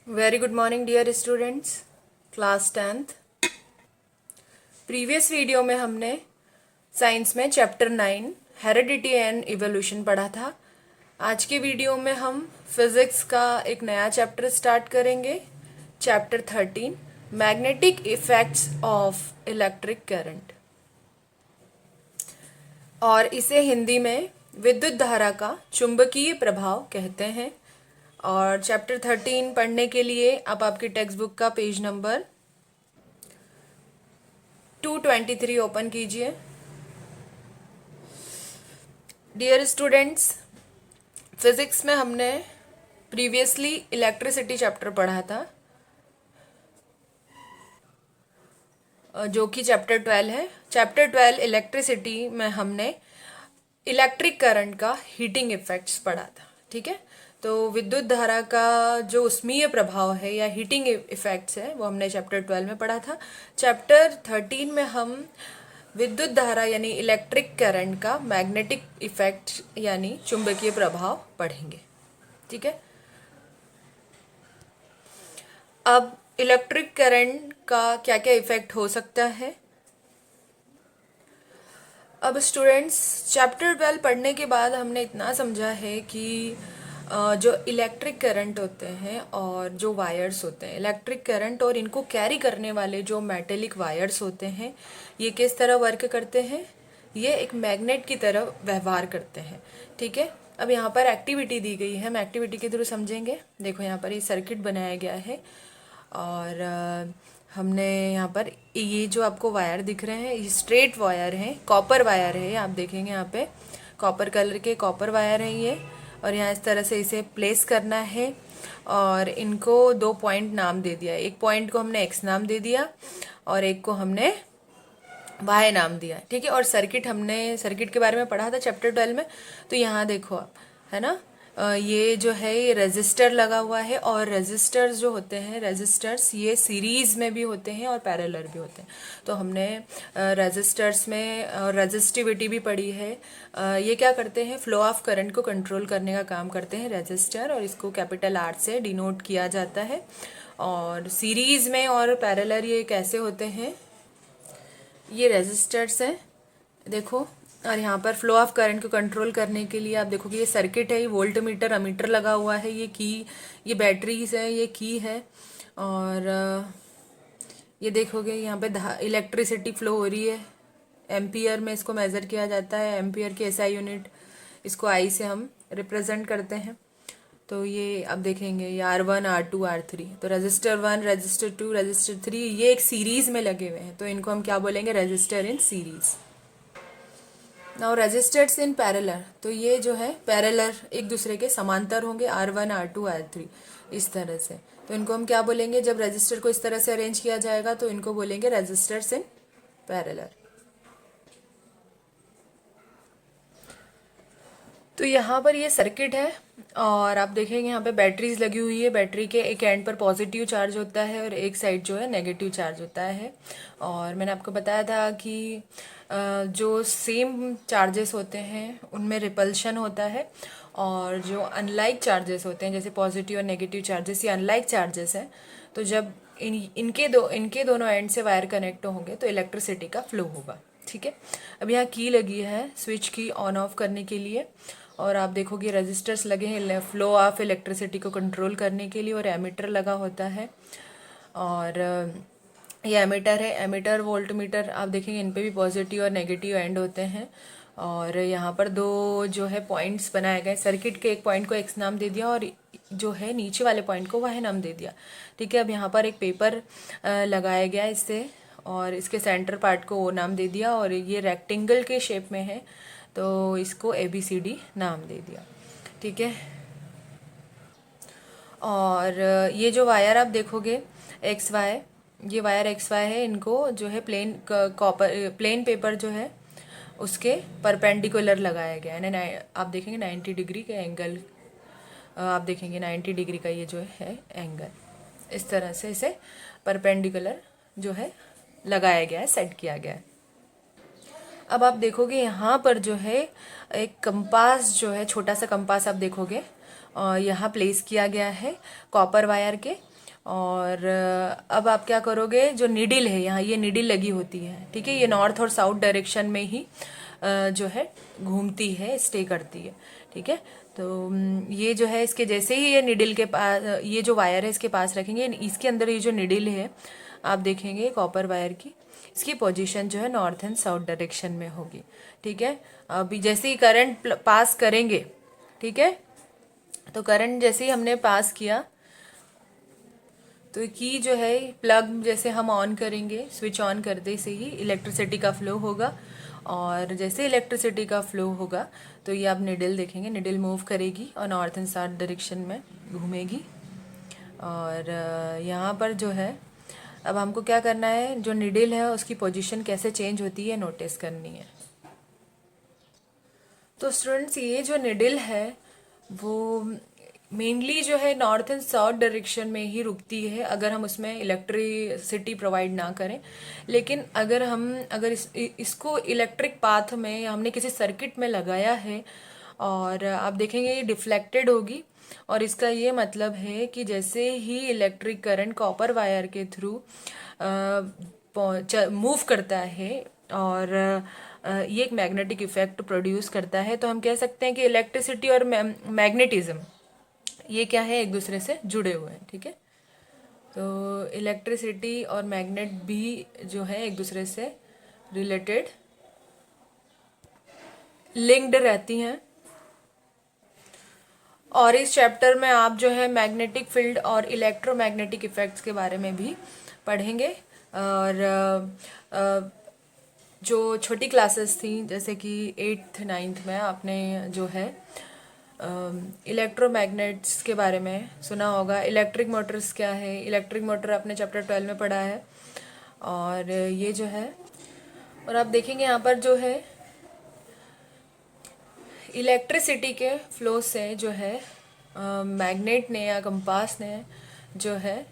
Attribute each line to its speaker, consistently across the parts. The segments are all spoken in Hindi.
Speaker 1: Very good morning dear students, class 10th। Previous video में हमने साइंस में चैप्टर 9 हेरिडिटी एंड इवोल्यूशन पढ़ा था। आज के वीडियो में हम फिजिक्स का एक नया चैप्टर स्टार्ट करेंगे, chapter 13 magnetic effects of electric current, और इसे हिंदी में विद्युत धारा का चुंबकीय प्रभाव कहते हैं। और चैप्टर 13 पढ़ने के लिए आप आपकी टेक्स्ट बुक का पेज नंबर 223 ओपन कीजिए। डियर स्टूडेंट्स, फिजिक्स में हमने प्रीवियसली इलेक्ट्रिसिटी चैप्टर पढ़ा था, जो कि चैप्टर 12 है। चैप्टर 12 इलेक्ट्रिसिटी में हमने इलेक्ट्रिक करंट का हीटिंग इफेक्ट्स पढ़ा था। ठीक है, तो विद्युत धारा का जो उष्मीय प्रभाव है या हीटिंग इफेक्ट्स है वो हमने चैप्टर 12 में पढ़ा था। चैप्टर 13 में हम विद्युत धारा यानी इलेक्ट्रिक करंट का मैग्नेटिक इफेक्ट यानी चुंबकीय प्रभाव पढ़ेंगे। ठीक है, अब इलेक्ट्रिक करंट का क्या क्या इफेक्ट हो सकता है। अब स्टूडेंट्स, चैप्टर 12 पढ़ने के बाद हमने इतना समझा है कि जो इलेक्ट्रिक करंट होते हैं और जो वायर्स होते हैं, इलेक्ट्रिक करंट और इनको कैरी करने वाले जो मेटेलिक वायर्स होते हैं, ये किस तरह वर्क करते हैं। ये एक मैग्नेट की तरह व्यवहार करते हैं। ठीक है, अब यहाँ पर एक्टिविटी दी गई है, हम एक्टिविटी के थ्रू समझेंगे। देखो यहाँ पर ये सर्किट बनाया गया है और हमने यहाँ पर ये जो आपको वायर दिख रहे हैं ये स्ट्रेट वायर हैं, कॉपर वायर है। आप देखेंगे यहाँ पे कॉपर कलर के कॉपर वायर हैं ये, और यहाँ इस तरह से इसे प्लेस करना है और इनको 2 पॉइंट नाम दे दिया। एक पॉइंट को हमने एक्स नाम दे दिया और एक को हमने वाई नाम दिया। ठीक है, और हमने सर्किट के बारे में पढ़ा था चैप्टर 12 में। तो यहाँ देखो आप, है ना, ये जो है ये रेजिस्टर लगा हुआ है, और रेजिस्टर्स जो होते हैं, रेजिस्टर्स ये सीरीज में भी होते हैं और पैरेलल भी होते हैं। तो हमने रेजिस्टर्स में रेजिस्टिविटी भी पढ़ी है। ये क्या करते हैं, फ्लो ऑफ करंट को कंट्रोल करने का काम करते हैं रेजिस्टर, और इसको कैपिटल आर से डिनोट किया जाता है। और सीरीज में और पैरेलल ये कैसे होते हैं, ये रेजिस्टर्स हैं देखो। और यहाँ पर फ्लो ऑफ करंट को कंट्रोल करने के लिए आप देखोगे ये सर्किट है, ये वोल्ट मीटर अमीटर लगा हुआ है, ये की, ये बैटरीज है, ये की है। और ये देखोगे यहाँ पे इलेक्ट्रिसिटी फ्लो हो रही है, एम्पियर में इसको मेज़र किया जाता है। एम्पियर की एसआई यूनिट, इसको आई से हम रिप्रेजेंट करते हैं। तो ये अब देखेंगे ये R1 R2 R3, तो रजिस्टर 1 रजिस्टर 2 रजिस्टर 3 ये एक सीरीज में लगे हुए हैं, तो इनको हम क्या बोलेंगे, register in series. Now registers in parallel, तो ये जो है पैरेलल एक दूसरे के समांतर होंगे, R1 R2 R3 इस तरह से। तो इनको हम क्या बोलेंगे, जब रजिस्टर को इस तरह से अरेंज किया जाएगा तो इनको बोलेंगे रजिस्टर्स इन पैरेलल। तो यहाँ पर ये सर्किट है और आप देखेंगे यहाँ पे बैटरीज लगी हुई है। बैटरी के एक एंड पर पॉजिटिव चार्ज होता है और एक साइड जो है नेगेटिव चार्ज होता है। और मैंने आपको बताया था कि जो सेम चार्जेस होते हैं उनमें रिपल्शन होता है, और जो अनलाइक चार्जेस होते हैं जैसे पॉजिटिव और नेगेटिव चार्जेस, ये अनलाइक चार्जेस हैं। तो जब इनके दोनों एंड से वायर कनेक्ट होंगे तो इलेक्ट्रिसिटी का फ्लो होगा। ठीक है, अब यहाँ की लगी है, स्विच की ऑन ऑफ करने के लिए, और आप देखोगे रजिस्टर्स लगे हैं फ्लो ऑफ इलेक्ट्रिसिटी को कंट्रोल करने के लिए, और एमीटर लगा होता है। और ये एमीटर है, एमीटर वोल्ट मीटर, आप देखेंगे इन पे भी पॉजिटिव और नेगेटिव एंड होते हैं। और यहाँ पर 2 जो है पॉइंट्स बनाए गए, सर्किट के एक पॉइंट को एक्स नाम दे दिया और जो है नीचे वाले पॉइंट को वाई नाम दे दिया। ठीक है, अब यहाँ पर एक पेपर लगाया गया इससे, और इसके सेंटर पार्ट को ओ नाम दे दिया, और ये रेक्टेंगल के शेप में है तो इसको ABCD नाम दे दिया। ठीक है, और ये जो वायर आप देखोगे XY, ये वायर XY है, इनको जो है प्लेन पेपर जो है उसके परपेंडिकुलर लगाया गया है। आप देखेंगे 90 डिग्री का एंगल, आप देखेंगे 90 डिग्री का ये जो है एंगल, इस तरह से इसे परपेंडिकुलर जो है लगाया गया है, सेट किया गया है। अब आप देखोगे यहाँ पर जो है एक कंपास जो है, छोटा सा कंपास आप देखोगे यहाँ प्लेस किया गया है कॉपर वायर के, और अब आप क्या करोगे, जो नीडल है यहाँ, ये नीडल लगी होती है, ठीक है, ये नॉर्थ और साउथ डायरेक्शन में ही जो है घूमती है, स्टे करती है, ठीक है। तो ये जो है इसके जैसे ही ये नीडल के पास, ये जो वायर है इसके पास रखेंगे, इसके अंदर ये जो नीडल है आप देखेंगे कॉपर वायर की, इसकी पोजीशन जो है नॉर्थ एंड साउथ डायरेक्शन में होगी, ठीक है। अभी जैसे ही करंट पास करेंगे, ठीक है, तो करंट जैसे ही हमने पास किया तो की जो है प्लग जैसे हम ऑन करेंगे, स्विच ऑन करते से ही इलेक्ट्रिसिटी का फ्लो होगा, और जैसे इलेक्ट्रिसिटी का फ्लो होगा तो ये आप निडल देखेंगे, निडल मूव करेगी और नॉर्थ एंड साउथ डायरेक्शन में घूमेगी। और यहाँ पर जो है अब हमको क्या करना है, जो निडल है उसकी पोजीशन कैसे चेंज होती है नोटिस करनी है। तो स्टूडेंट्स ये जो निडल है वो मेनली जो है नॉर्थ एंड साउथ डायरेक्शन में ही रुकती है अगर हम उसमें इलेक्ट्रिसिटी प्रोवाइड ना करें। लेकिन अगर इसको इलेक्ट्रिक पाथ में हमने किसी सर्किट में लगाया है और आप देखेंगे ये डिफ्लेक्टेड होगी, और इसका ये मतलब है कि जैसे ही इलेक्ट्रिक करंट कॉपर वायर के थ्रू मूव करता है और ये एक मैग्नेटिक इफेक्ट प्रोड्यूस करता है, तो हम कह सकते हैं कि इलेक्ट्रिसिटी और मैग्नेटिज्म ये क्या है, एक दूसरे से जुड़े हुए हैं, ठीक है। तो इलेक्ट्रिसिटी और मैग्नेट भी जो है एक दूसरे से रिलेटेड, लिंक्ड रहती हैं। और इस चैप्टर में आप जो है मैग्नेटिक फील्ड और इलेक्ट्रोमैग्नेटिक इफेक्ट्स के बारे में भी पढ़ेंगे। और जो छोटी क्लासेस थी जैसे कि 8th 9th में आपने जो है इलेक्ट्रोमैग्नेट्स के बारे में सुना होगा, इलेक्ट्रिक मोटर्स क्या है, इलेक्ट्रिक मोटर आपने चैप्टर 12 में पढ़ा है। और ये जो है, और आप देखेंगे यहाँ पर जो है इलेक्ट्रिसिटी के फ्लो से जो है मैग्नेट ने या कंपास ने जो है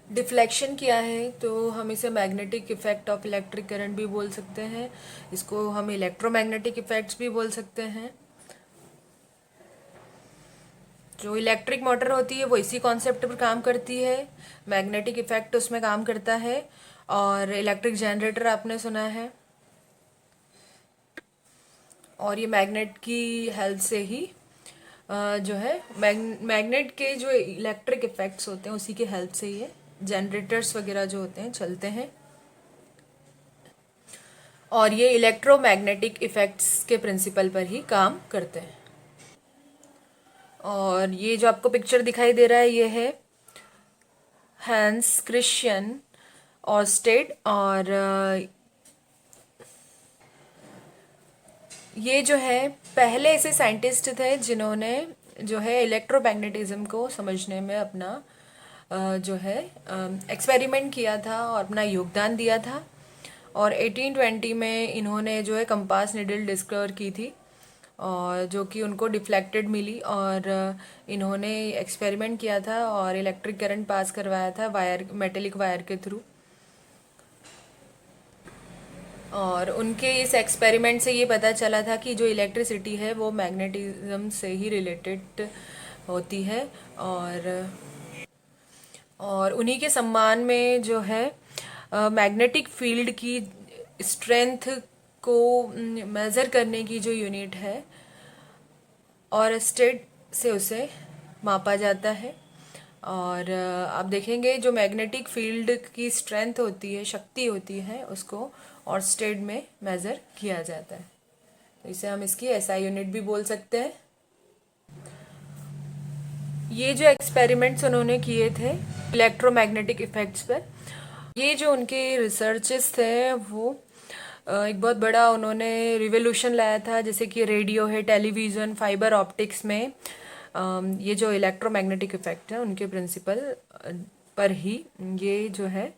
Speaker 1: डिफ्लेक्शन किया है, तो हम इसे magnetic effect of electric current भी बोल सकते हैं, इसको हम इलेक्ट्रोमैग्नेटिक इफेक्ट्स भी बोल सकते हैं। जो इलेक्ट्रिक मोटर होती है वो इसी कॉन्सेप्ट पर काम करती है, मैग्नेटिक इफेक्ट उसमें काम करता है। और इलेक्ट्रिक जनरेटर आपने सुना है, और ये मैग्नेट की हेल्प से ही जो है मैग्नेट के जो इलेक्ट्रिक इफेक्ट्स होते हैं उसी के हेल्प से ये जनरेटर्स वगैरह जो होते हैं चलते हैं, और ये इलेक्ट्रोमैग्नेटिक इफेक्ट्स के प्रिंसिपल पर ही काम करते हैं। और ये जो आपको पिक्चर दिखाई दे रहा है ये है हैंस क्रिश्चियन ऑर्स्टेड, और ये जो है पहले ऐसे साइंटिस्ट थे जिन्होंने जो है इलेक्ट्रोमैग्नेटिज्म को समझने में अपना जो है एक्सपेरिमेंट किया था और अपना योगदान दिया था। और 1820 में इन्होंने जो है कंपास निडल डिस्कवर की थी, और जो कि उनको डिफ्लेक्टेड मिली, और इन्होंने एक्सपेरिमेंट किया था और इलेक्ट्रिक करंट पास करवाया था वायर, मेटेलिक वायर के थ्रू। और उनके इस एक्सपेरिमेंट से ये पता चला था कि जो इलेक्ट्रिसिटी है वो मैग्नेटिज्म से ही रिलेटेड होती है। और उन्हीं के सम्मान में जो है मैग्नेटिक फील्ड की स्ट्रेंथ को मेज़र करने की जो यूनिट है और स्टेट से उसे मापा जाता है। और आप देखेंगे जो मैग्नेटिक फील्ड की स्ट्रेंथ होती है, शक्ति होती है, उसको और स्टेट में मेज़र किया जाता है, तो इसे हम इसकी एसआई यूनिट भी बोल सकते हैं। ये जो एक्सपेरिमेंट्स उन्होंने किए थे इलेक्ट्रोमैग्नेटिक इफेक्ट्स पर, ये जो उनके रिसर्चेस थे वो एक बहुत बड़ा उन्होंने रिवोल्यूशन लाया था, जैसे कि रेडियो है, टेलीविज़न, फाइबर ऑप्टिक्स में ये जो इलेक्ट्रोमैग्नेटिक इफेक्ट है उनके प्रिंसिपल पर ही ये जो है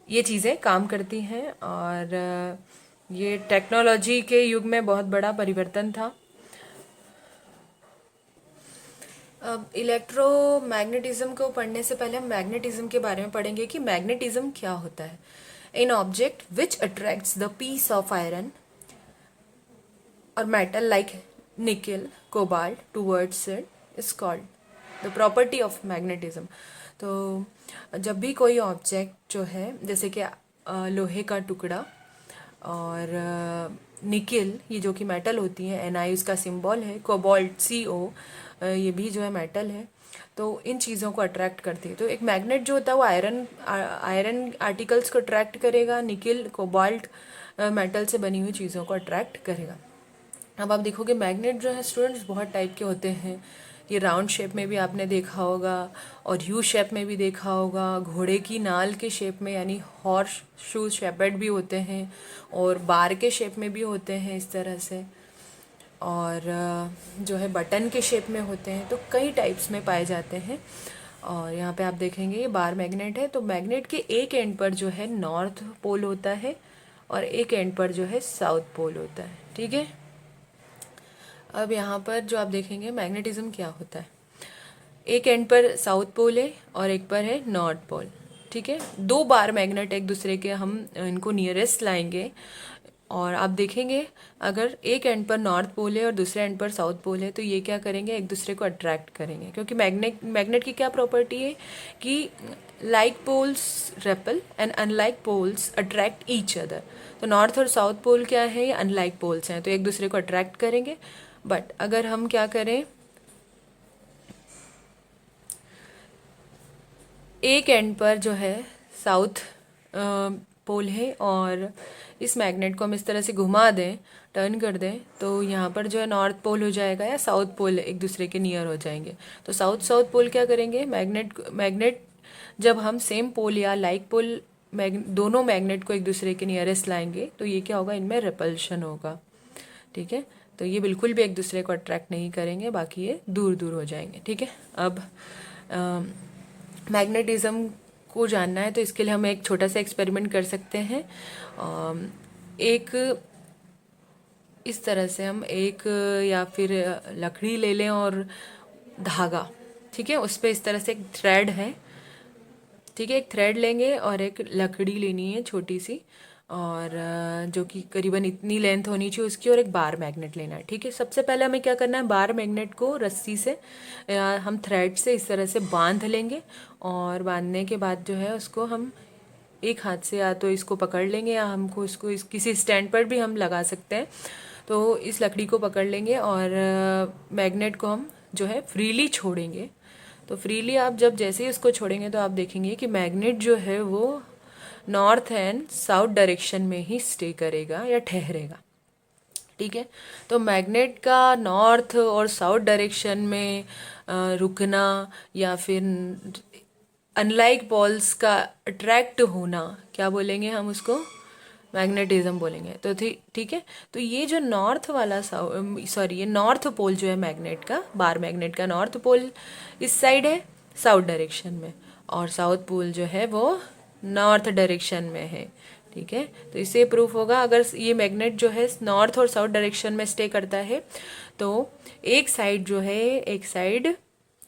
Speaker 1: ये चीज़ें काम करती हैं। और ये टेक्नोलॉजी के युग में बहुत बड़ा परिवर्तन था। अब इलेक्ट्रोमैग्नेटिज्म को पढ़ने से पहले हम मैग्नेटिज्म के बारे में पढ़ेंगे कि मैग्नेटिज्म क्या होता है। In object which attracts the piece of iron और metal like nickel cobalt towards it is called the property of magnetism. तो जब भी कोई ऑब्जेक्ट जो है, जैसे कि लोहे का टुकड़ा और निकिल, ये जो कि मेटल होती है, Ni उसका सिंबल है, कोबाल्ट CO, ये भी जो है मेटल है, तो इन चीज़ों को अट्रैक्ट करती है। तो एक मैग्नेट जो होता है वो आयरन आर्टिकल्स को अट्रैक्ट करेगा, निकिल कोबाल्ट मेटल से बनी हुई चीज़ों को अट्रैक्ट करेगा। अब आप देखोगे मैग्नेट जो है स्टूडेंट्स बहुत टाइप के होते हैं। ये राउंड शेप में भी आपने देखा होगा और यू शेप में भी देखा होगा, घोड़े की नाल के शेप में यानी हॉर्स शू शेपर्ड भी होते हैं, और बार के शेप में भी होते हैं इस तरह से, और जो है बटन के शेप में होते हैं। तो कई टाइप्स में पाए जाते हैं। और यहाँ पे आप देखेंगे ये बार मैग्नेट है। तो मैग्नेट के एक एंड पर जो है नॉर्थ पोल होता है और एक एंड पर जो है साउथ पोल होता है। ठीक है, अब यहाँ पर जो आप देखेंगे मैग्नेटिज्म क्या होता है, एक एंड पर साउथ पोल है और एक पर है नॉर्थ पोल। ठीक है, दो बार मैग्नेट एक दूसरे के हम इनको नियरेस्ट लाएंगे और आप देखेंगे अगर एक एंड पर नॉर्थ पोल है और दूसरे एंड पर साउथ पोल है तो ये क्या करेंगे, एक दूसरे को अट्रैक्ट करेंगे, क्योंकि मैग्नेट की क्या प्रॉपर्टी है कि like poles repel and unlike poles attract each other. तो नॉर्थ और साउथ पोल क्या है, ये अनलाइक पोल्स हैं, तो एक दूसरे को अट्रैक्ट करेंगे। बट अगर हम क्या करें, एक एंड पर जो है साउथ पोल है और इस मैग्नेट को हम इस तरह से घुमा दें, टर्न कर दें, तो यहाँ पर जो है नॉर्थ पोल हो जाएगा या साउथ पोल एक दूसरे के नियर हो जाएंगे। तो साउथ पोल क्या करेंगे, मैग्नेट जब हम सेम पोल या लाइक पोल दोनों मैग्नेट को एक दूसरे के नियरेस्ट लाएंगे तो ये क्या होगा, इनमें रिपल्शन होगा। ठीक है, तो ये बिल्कुल भी एक दूसरे को अट्रैक्ट नहीं करेंगे, बाकी ये दूर दूर हो जाएंगे। ठीक है, अब मैग्नेटिज्म को जानना है तो इसके लिए हम एक छोटा सा एक्सपेरिमेंट कर सकते हैं। एक इस तरह से हम एक या फिर लकड़ी ले लें और धागा, ठीक है, उस पर इस तरह से एक थ्रेड है। ठीक है, एक थ्रेड लेंगे और एक लकड़ी लेनी है छोटी सी, और जो कि करीबन इतनी लेंथ होनी चाहिए उसकी, और एक बार मैग्नेट लेना है। ठीक है, सबसे पहले हमें क्या करना है, बार मैग्नेट को रस्सी से या हम थ्रेड से इस तरह से बांध लेंगे, और बांधने के बाद जो है उसको हम एक हाथ से या तो इसको पकड़ लेंगे या हमको इसको किसी स्टैंड पर भी हम लगा सकते हैं। तो इस लकड़ी को पकड़ लेंगे और मैग्नेट को हम जो है फ्रीली छोड़ेंगे। तो फ्रीली आप जब जैसे ही उसको छोड़ेंगे तो आप देखेंगे कि मैग्नेट जो है वो नॉर्थ एंड साउथ डायरेक्शन में ही स्टे करेगा या ठहरेगा। ठीक है, तो मैग्नेट का नॉर्थ और साउथ डायरेक्शन में रुकना या फिर अनलाइक पोल्स का अट्रैक्ट होना, क्या बोलेंगे हम उसको, मैग्नेटिज्म बोलेंगे। तो ठीक है, तो ये जो नॉर्थ वाला ये नॉर्थ पोल जो है मैग्नेट का, बार मैग्नेट का नॉर्थ पोल इस साइड है साउथ डायरेक्शन में, और साउथ पोल जो है वो नॉर्थ डायरेक्शन में है। ठीक है, तो इससे प्रूफ होगा अगर ये मैग्नेट जो है नॉर्थ और साउथ डायरेक्शन में स्टे करता है तो एक साइड जो है, एक साइड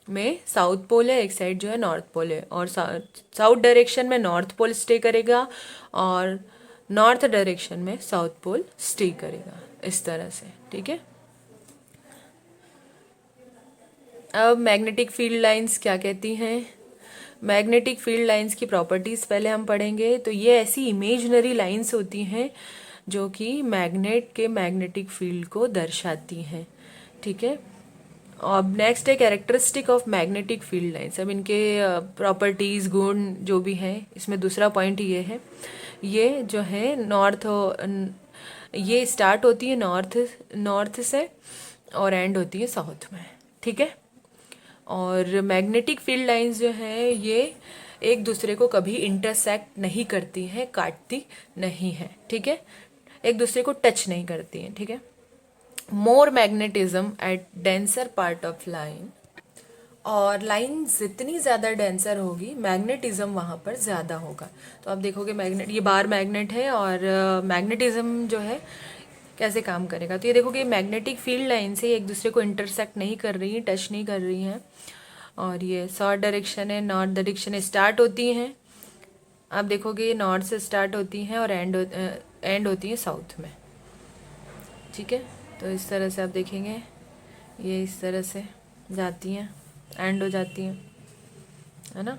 Speaker 1: में साउथ पोल है, एक साइड जो है नॉर्थ पोल है, और साउथ डायरेक्शन में नॉर्थ पोल स्टे करेगा और नॉर्थ डायरेक्शन में साउथ पोल स्टे करेगा, इस तरह से। ठीक है, अब मैग्नेटिक फील्ड लाइंस क्या कहती हैं, मैग्नेटिक फील्ड लाइंस की प्रॉपर्टीज़ पहले हम पढ़ेंगे। तो ये ऐसी इमेजनरी लाइंस होती हैं जो कि मैग्नेट के मैग्नेटिक फील्ड को दर्शाती हैं। ठीक है, अब नेक्स्ट है characteristic of magnetic field lines. अब इनके प्रॉपर्टीज़, गुण जो भी हैं, इसमें दूसरा पॉइंट ये है, ये जो है ये स्टार्ट होती है नॉर्थ से और एंड होती है साउथ में। ठीक है, और मैग्नेटिक फील्ड लाइंस जो है ये एक दूसरे को कभी इंटरसेक्ट नहीं करती हैं, काटती नहीं है। ठीक है, एक दूसरे को टच नहीं करती हैं। ठीक है, more magnetism at denser part of line, और लाइन जितनी ज़्यादा डेंसर होगी मैग्नेटिज्म वहाँ पर ज़्यादा होगा। तो आप देखोगे मैग्नेट, ये बार मैग्नेट है और मैग्नेटिज्म जो है कैसे काम करेगा। तो ये देखोगे मैग्नेटिक फील्ड लाइन से एक दूसरे को इंटरसेक्ट नहीं कर रही हैं, टच नहीं कर रही हैं, और ये साउथ डायरेक्शन है, नॉर्थ डायरेक्शन स्टार्ट होती हैं, आप देखोगे ये नॉर्थ से स्टार्ट होती हैं और एंड होती हैं साउथ में। ठीक है, तो इस तरह से आप देखेंगे ये इस तरह से जाती हैं। एंड हो जाती है ना।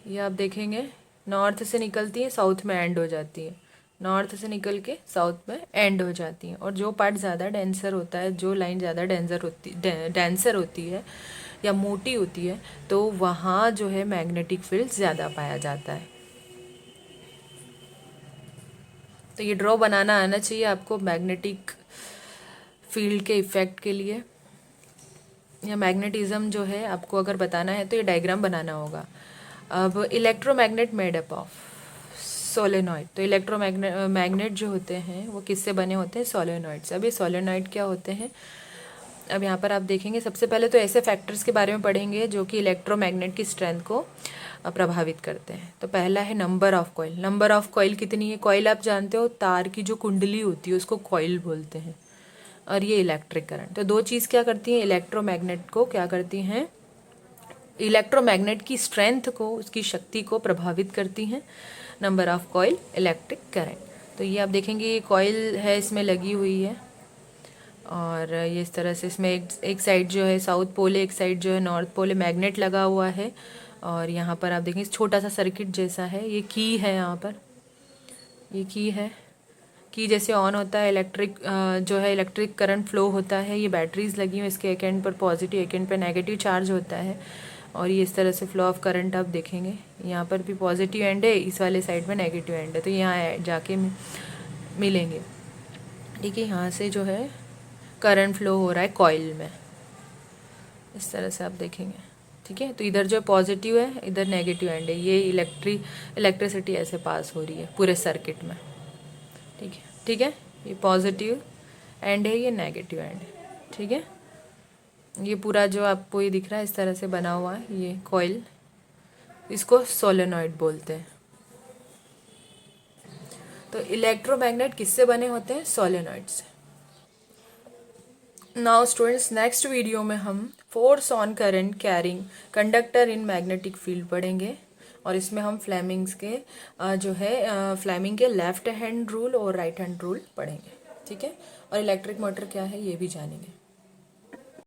Speaker 1: ये आप देखेंगे नॉर्थ से निकलती है साउथ में एंड हो जाती है, नॉर्थ से निकल के साउथ में एंड हो जाती है। और जो पार्ट ज़्यादा डेंसर होता है, जो लाइन ज़्यादा डेंसर होती है या मोटी होती है, तो वहाँ जो है मैग्नेटिक फील्ड ज़्यादा पाया जाता है। तो ये ड्रॉ बनाना आना चाहिए आपको मैग्नेटिक फील्ड के इफ़ेक्ट के लिए, या मैग्नेटिज्म जो है आपको अगर बताना है तो ये डायग्राम बनाना होगा। अब electromagnet made up of solenoid. तो मैग्नेट जो होते हैं वो किससे बने होते हैं? सोलेनॉइड से। अब ये सोलेनॉइड क्या होते हैं, अब यहाँ पर आप देखेंगे सबसे पहले तो ऐसे फैक्टर्स के बारे में पढ़ेंगे जो कि इलेक्ट्रोमैग्नेट की स्ट्रेंथ को प्रभावित करते हैं। तो पहला है number of coil. Number of coil कितनी है? कॉइल आप जानते हो तार की जो कुंडली होती है उसको कॉइल बोलते हैं। और ये इलेक्ट्रिक करंट। तो दो चीज़ क्या करती हैं, इलेक्ट्रोमैग्नेट को क्या करती हैं, इलेक्ट्रोमैग्नेट की स्ट्रेंथ को, उसकी शक्ति को प्रभावित करती हैं। Number of coil, electric current. तो ये आप देखेंगे ये कॉइल है, इसमें लगी हुई है और ये इस तरह से इसमें एक साइड जो है साउथ पोल है, एक साइड जो है नॉर्थ पोल है, मैग्नेट लगा हुआ है। और यहाँ पर आप देखेंगे छोटा सा सर्किट जैसा है, ये की है, यहाँ पर ये की है। की जैसे ऑन होता है इलेक्ट्रिक जो है इलेक्ट्रिक करंट फ्लो होता है। ये बैटरीज लगी हुई, इसके एक एंड पर पॉजिटिव, एक एंड पर नेगेटिव चार्ज होता है। और ये इस तरह से फ्लो ऑफ करंट आप देखेंगे, यहाँ पर भी पॉजिटिव एंड है, इस वाले साइड में नेगेटिव एंड है, तो यहाँ जाके मिलेंगे। ठीक है, यहाँ से जो है करंट फ्लो हो रहा है कॉइल में, इस तरह से आप देखेंगे। ठीक है, तो इधर जो पॉजिटिव है, इधर नेगेटिव एंड है, ये इलेक्ट्रिसिटी ऐसे पास हो रही है पूरे सर्किट में। ठीक है, ठीक है, ये पॉजिटिव एंड है, ये नेगेटिव एंड है। ठीक है, ये पूरा जो आपको ये दिख रहा है इस तरह से बना हुआ है ये कॉइल, इसको सोलेनॉइड बोलते हैं। तो इलेक्ट्रोमैग्नेट किससे बने होते हैं? सोलेनॉइड से। नाउ स्टूडेंट्स, नेक्स्ट वीडियो में हम force on current carrying conductor in magnetic field पढ़ेंगे। और इसमें हम फ्लेमिंग्स के जो है फ्लेमिंग के लेफ्ट हैंड रूल और राइट हैंड रूल पढ़ेंगे। ठीक है, और इलेक्ट्रिक मोटर क्या है ये भी जानेंगे।